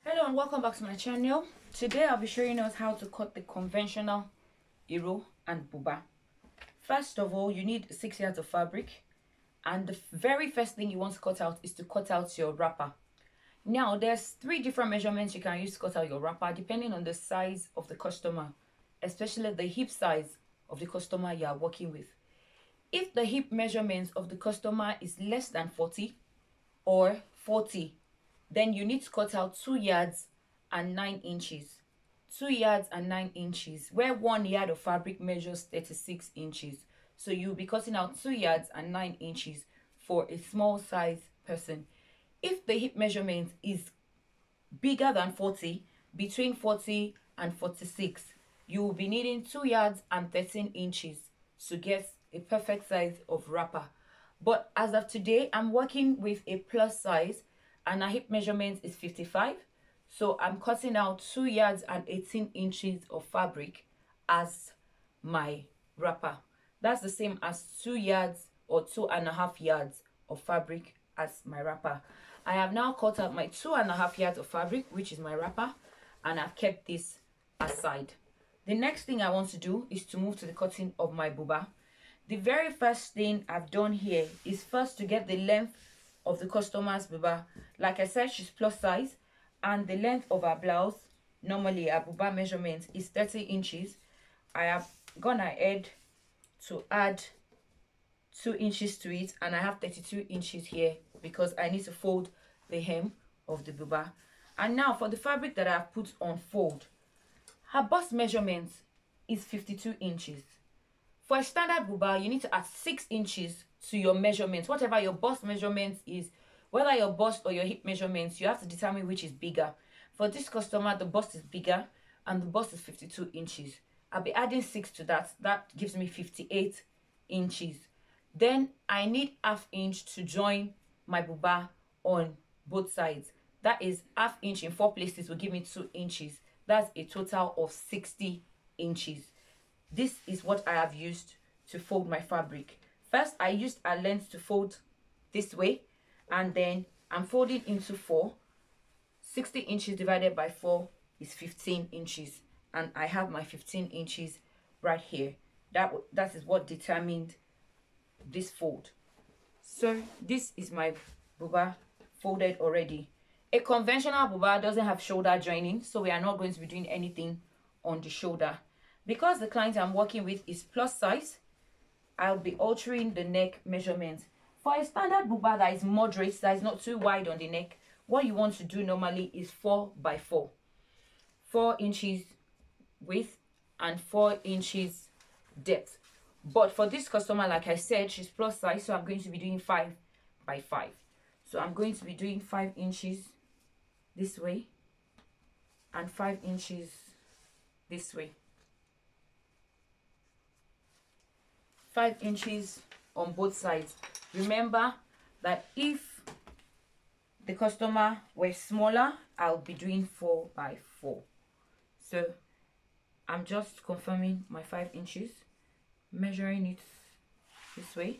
Hello and welcome back to my channel. Today I'll be showing us how to cut the conventional Iro and Buba. First of all, you need 6 yards of fabric, and the very first thing you want to cut out is to cut out your wrapper. Now there's 3 different measurements you can use to cut out your wrapper depending on the size of the customer, especially the hip size of the customer you are working with. If the hip measurements of the customer is less than 40 or 40, then you need to cut out 2 yards and 9 inches. 2 yards and 9 inches, where 1 yard of fabric measures 36 inches. So you'll be cutting out 2 yards and 9 inches for a small size person. If the hip measurement is bigger than 40, between 40 and 46, you will be needing 2 yards and 13 inches to get a perfect size of wrapper. But as of today, I'm working with a plus size and our hip measurement is 55. So I'm cutting out 2 yards and 18 inches of fabric as my wrapper. That's the same as 2 yards or 2.5 yards of fabric as my wrapper. I have now cut out my 2.5 yards of fabric, which is my wrapper, and I've kept this aside. The next thing I want to do is to move to the cutting of my buba. The very first thing I've done here is first to get the length of the customer's buba. Like I said, she's plus size, and the length of her blouse, normally our buba measurement is 30 inches. I have gone ahead to add 2 inches to it, and I have 32 inches here because I need to fold the hem of the buba. And now for the fabric that I've put on fold, her bust measurement is 52 inches. For a standard buba, you need to add 6 inches to your measurements. Whatever your bust measurement is, whether your bust or your hip measurements, you have to determine which is bigger. For this customer, the bust is bigger and the bust is 52 inches. I'll be adding 6 to that. That gives me 58 inches. Then I need ½ inch to join my buba on both sides. That is ½ inch in 4 places will give me 2 inches. That's a total of 60 inches. This is what I have used to fold my fabric. First, I used a length to fold this way, and then I'm folding into 4. 60 inches divided by 4 is 15 inches, and I have my 15 inches right here. That is what determined this fold. So this is my buba folded already. A conventional buba doesn't have shoulder joining, so we are not going to be doing anything on the shoulder. Because the client I'm working with is plus size, I'll be altering the neck measurement. For a standard buba that is moderate, that is not too wide on the neck, what you want to do normally is 4 by 4. 4 inches width and 4 inches depth. But for this customer, like I said, she's plus size, so I'm going to be doing 5 by 5. So I'm going to be doing 5 inches this way and 5 inches this way. 5 inches on both sides. Remember that if the customer were smaller, I'll be doing 4 by 4. So I'm just confirming my 5 inches, measuring it this way,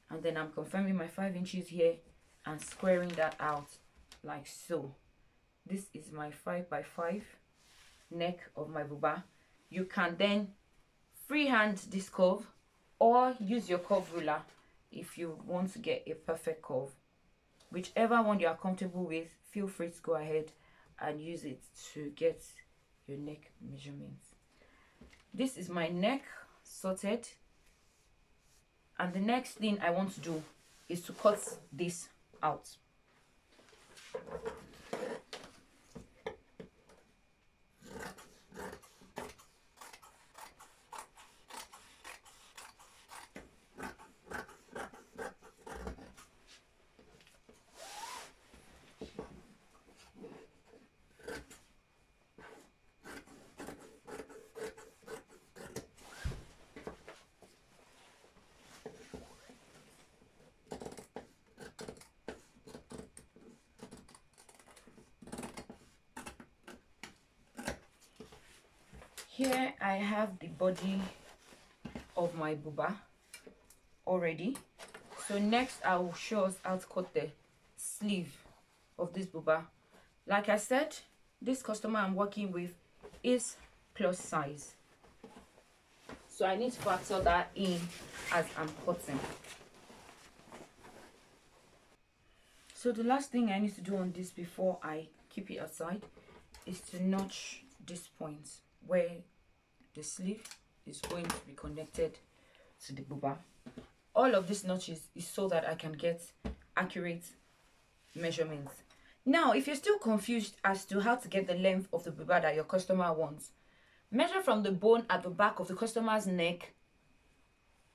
and then I'm confirming my 5 inches here and squaring that out like so. This is my 5 by 5 neck of my buba. You can then freehand this curve or use your curve ruler if you want to get a perfect curve. Whichever one you are comfortable with, feel free to go ahead and use it to get your neck measurements. This is my neck sorted, and the next thing I want to do is to cut this out. Here I have the body of my buba already. So next I will show us how to cut the sleeve of this buba. Like I said, this customer I'm working with is plus size, so I need to factor that in as I'm cutting. So the last thing I need to do on this before I keep it aside is to notch this point where the sleeve is going to be connected to the buba. All of these notches is so that I can get accurate measurements. Now, if you're still confused as to how to get the length of the buba that your customer wants, measure from the bone at the back of the customer's neck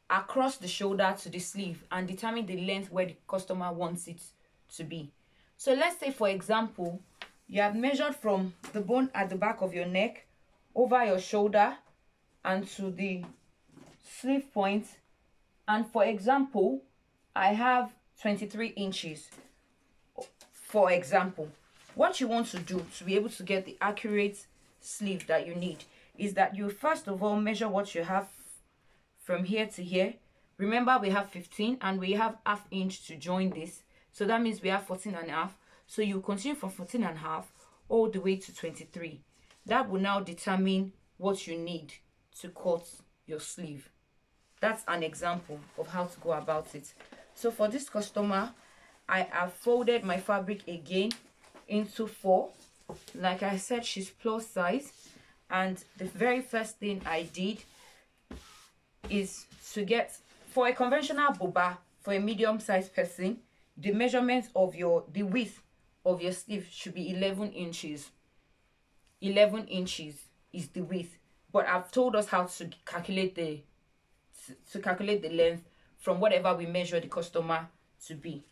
across the shoulder to the sleeve and determine the length where the customer wants it to be. So let's say, for example, you have measured from the bone at the back of your neck over your shoulder and to the sleeve point, and for example I have 23 inches. For example, what you want to do to be able to get the accurate sleeve that you need is that you first of all measure what you have from here to here. Remember, we have 15 and we have half inch to join this, so that means we have 14 and a half. So you continue from 14 and a half all the way to 23. That will now determine what you need to cut your sleeve. That's an example of how to go about it. So for this customer, I have folded my fabric again into 4. Like I said, she's plus size, and the very first thing I did is to get, for a conventional buba, for a medium-sized person, the measurement of the width of your sleeve should be 11 inches. 11 inches is the width, but I've told us how to calculate the length from whatever we measure the customer to be.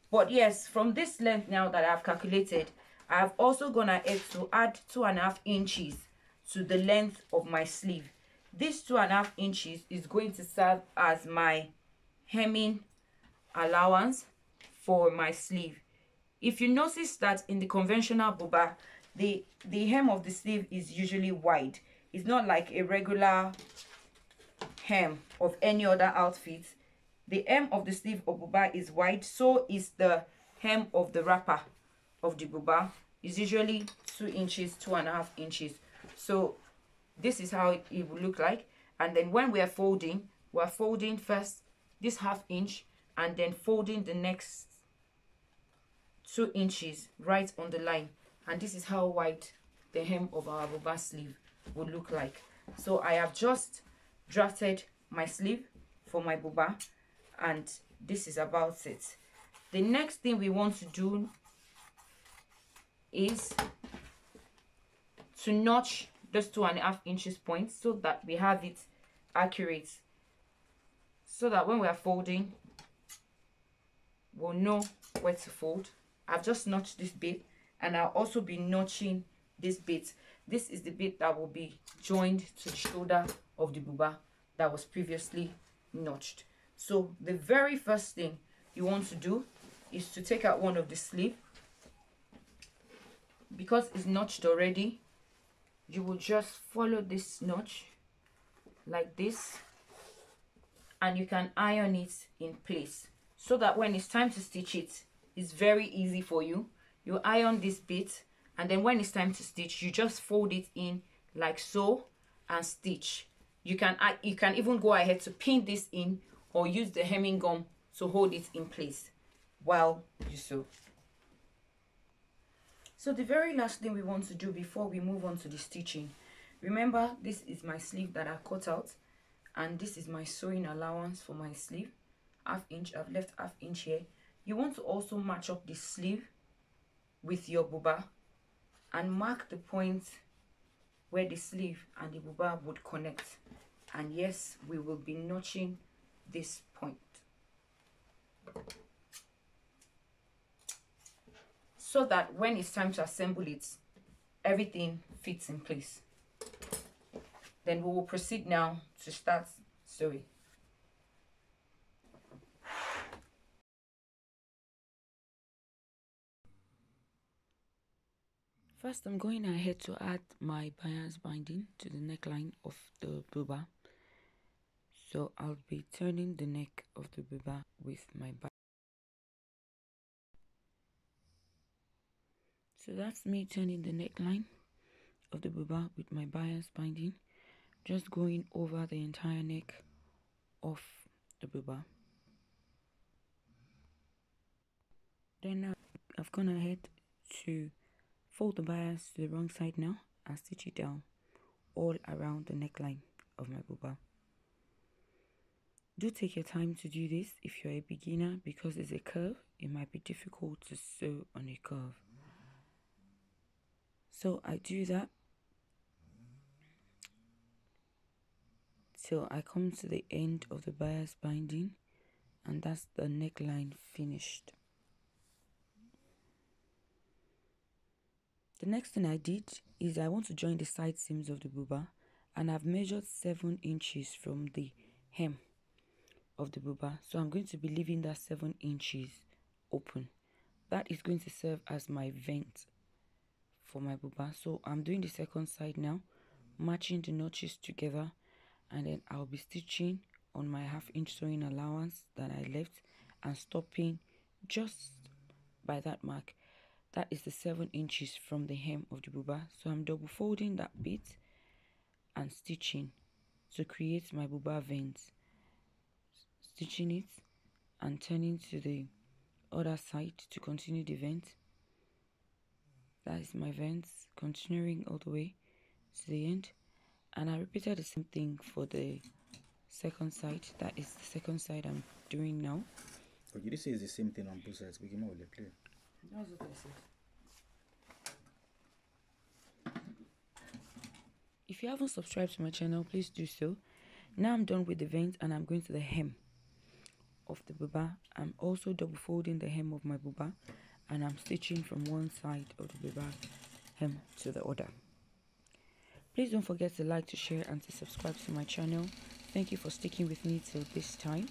But yes, from this length now that I've calculated, I've also gone ahead to add 2.5 inches to the length of my sleeve. This 2.5 inches is going to serve as my hemming allowance for my sleeve. If you notice that in the conventional buba, the hem of the sleeve is usually wide. It's not like a regular hem of any other outfit. The hem of the sleeve of buba is wide, so is the hem of the wrapper of the buba. Is usually 2 inches, 2.5 inches. So this is how it will look like. And then when we're folding first this 1/2 inch and then folding the next 2 inches right on the line. And this is how wide the hem of our buba sleeve would look like. So I have just drafted my sleeve for my buba, and this is about it. The next thing we want to do is to notch those 2.5 inches points so that we have it accurate, so that when we are folding we'll know where to fold. I've just notched this bit, and I'll also be notching this bit. This is the bit that will be joined to the shoulder of the buba that was previously notched. So the very first thing you want to do is to take out one of the sleeve. Because it's notched already, you will just follow this notch like this, and you can iron it in place so that when it's time to stitch it, it's very easy for you. You iron this bit, and then when it's time to stitch, you just fold it in like so and stitch. You can even go ahead to pin this in or use the hemming gum to hold it in place while you sew. So the very last thing we want to do before we move on to the stitching, remember, this is my sleeve that I cut out, and this is my sewing allowance for my sleeve, 1/2 inch. I've left 1/2 inch here. You want to also match up the sleeve with your buba and mark the point where the sleeve and the buba would connect. And yes, we will be notching this point so that when it's time to assemble it, everything fits in place. Then we will proceed now to start sewing. First, I'm going ahead to add my bias binding to the neckline of the buba. So I'll be turning the neck of the buba with my bias. So that's me turning the neckline of the buba with my bias binding, just going over the entire neck of the buba. Then now I've gone ahead to fold the bias to the wrong side now and stitch it down all around the neckline of my buba. Do take your time to do this if you're a beginner, because it's a curve. It might be difficult to sew on a curve. So I do that till I come to the end of the bias binding, and that's the neckline finished. The next thing I did is I want to join the side seams of the buba, and I've measured 7 inches from the hem of the buba. So I'm going to be leaving that 7 inches open. That is going to serve as my vent for my buba. So I'm doing the second side now, matching the notches together, and then I'll be stitching on my 1/2 inch sewing allowance that I left and stopping just by that mark. That is the 7 inches from the hem of the buba. So I'm double folding that bit and stitching to create my buba vent, stitching it and turning to the other side to continue the vent. That is my vent, continuing all the way to the end. And I repeated the same thing for the second side. That is the second side I'm doing now. But you did say it's the same thing on both sides. We can more clear. That's what I said. If you haven't subscribed to my channel, please do so. Now I'm done with the vent and I'm going to the hem of the buba. I'm also double folding the hem of my buba, and I'm stitching from one side of the buba hem to the other. Please don't forget to like, to share, and to subscribe to my channel. Thank you for sticking with me till this time,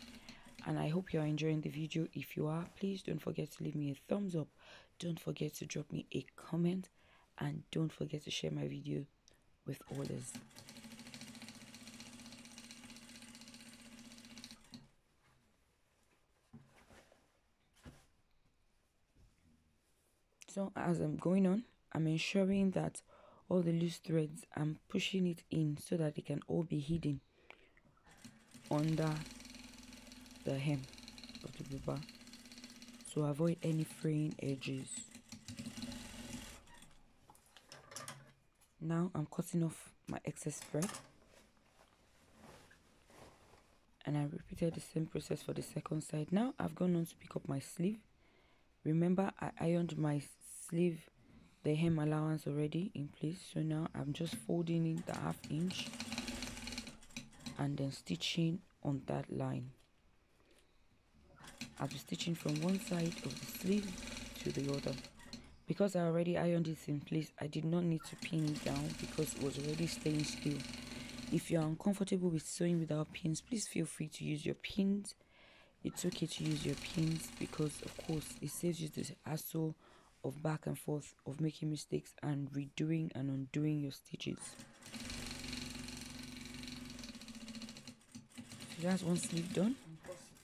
and I hope you are enjoying the video. If you are, please don't forget to leave me a thumbs up. Don't forget to drop me a comment, and don't forget to share my video with others. So as I'm going on, I'm ensuring that all the loose threads, I'm pushing it in so that they can all be hidden under the hem of the buba to avoid any fraying edges. Now I'm cutting off my excess thread, and I repeated the same process for the second side. Now I've gone on to pick up my sleeve. Remember, I ironed my sleeve, the hem allowance already in place. So now I'm just folding in the 1/2 inch and then stitching on that line. I'll be stitching from one side of the sleeve to the other. Because I already ironed it in place, I did not need to pin it down because it was already staying still. If you are uncomfortable with sewing without pins, please feel free to use your pins. It's okay to use your pins because, of course, it saves you the hassle of back and forth, of making mistakes and redoing and undoing your stitches. So that's one sleeve done,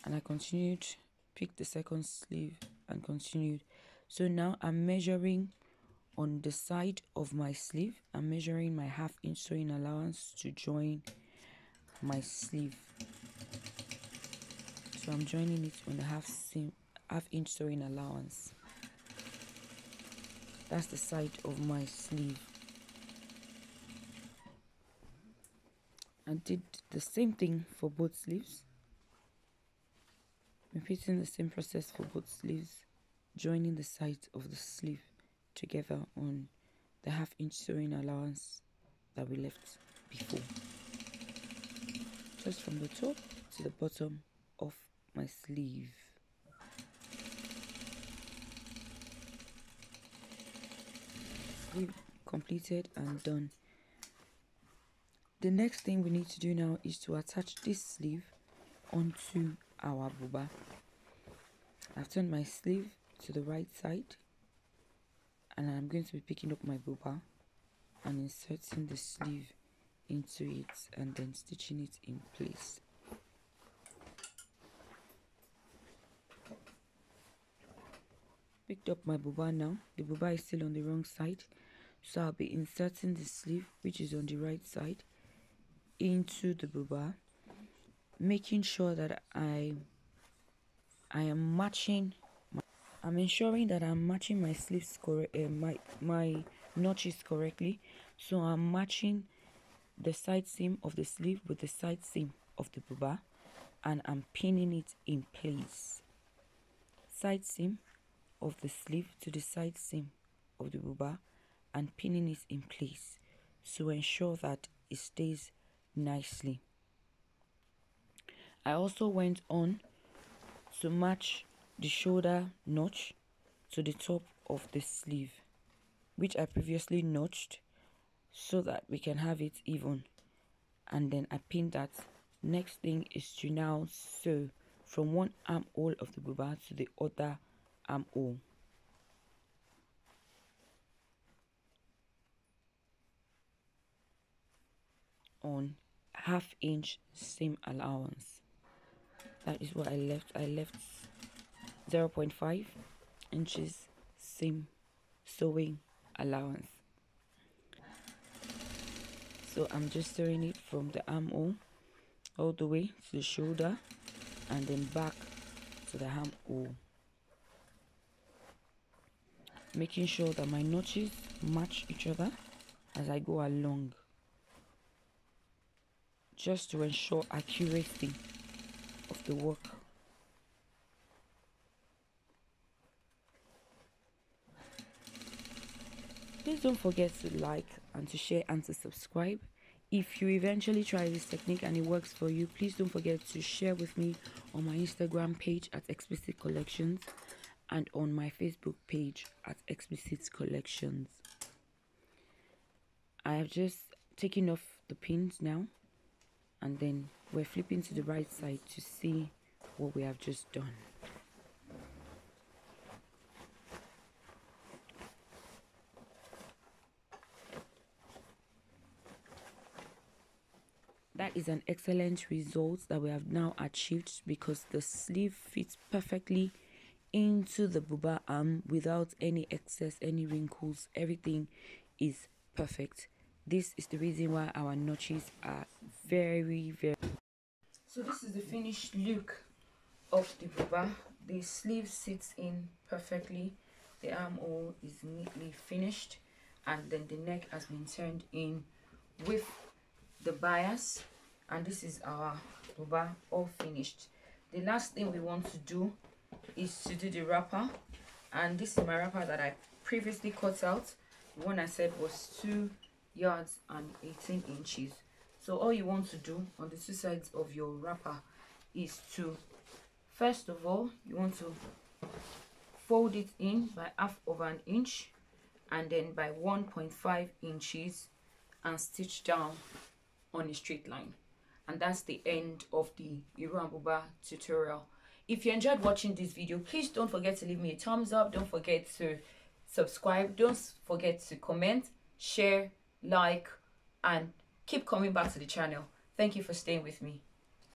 and I continued, picked the second sleeve and continued. So now I'm measuring on the side of my sleeve. I'm measuring my 1/2 inch sewing allowance to join my sleeve. So I'm joining it on the 1/2 inch sewing allowance. That's the side of my sleeve. I did the same thing for both sleeves. Repeating the same process for both sleeves, joining the sides of the sleeve together on the 1/2 inch sewing allowance that we left before. Just from the top to the bottom of my sleeve. Sleeve completed and done. The next thing we need to do now is to attach this sleeve onto our buba. I've turned my sleeve to the right side, and I'm going to be picking up my buba and inserting the sleeve into it and then stitching it in place. picked up my buba now. The buba is still on the wrong side, so I'll be inserting the sleeve, which is on the right side, into the buba, making sure that I am matching. I'm ensuring that I'm matching my sleeves my notches correctly. So I'm matching the side seam of the sleeve with the side seam of the buba, and I'm pinning it in place. Side seam of the sleeve to the side seam of the buba and pinning it in place to ensure that it stays nicely. I also went on to match the shoulder notch to the top of the sleeve, which I previously notched so that we can have it even, and then I pinned that. Next thing is to now sew from one armhole of the buba to the other armhole. On 1/2 inch seam allowance. That is what I left. I left 0.5 inches seam sewing allowance. So I'm just sewing it from the armhole all the way to the shoulder and then back to the armhole, making sure that my notches match each other as I go along, just to ensure accuracy of the work. Please don't forget to like and to share and to subscribe. If you eventually try this technique and it works for you, please don't forget to share with me on my Instagram page at Explicit Collections and on my Facebook page at Explicit Collections. I have just taken off the pins now, and then we're flipping to the right side to see what we have just done. That is an excellent result that we have now achieved, because the sleeve fits perfectly into the buba arm without any excess, any wrinkles. Everything is perfect. This is the reason why our notches are very. So this is the finished look of the buba. The sleeve sits in perfectly, the armhole is neatly finished, and then the neck has been turned in with the bias, and this is our buba all finished. The last thing we want to do is to do the wrapper, and this is my wrapper that I previously cut out. The one I said was 2 yards and 18 inches. So all you want to do on the two sides of your wrapper is to, first of all, you want to fold it in by 1/2 inch and then by 1.5 inches and stitch down on a straight line. And that's the end of the Iro and Buba tutorial. If you enjoyed watching this video, please don't forget to leave me a thumbs up. Don't forget to subscribe. Don't forget to comment, share, like, and keep coming back to the channel. Thank you for staying with me.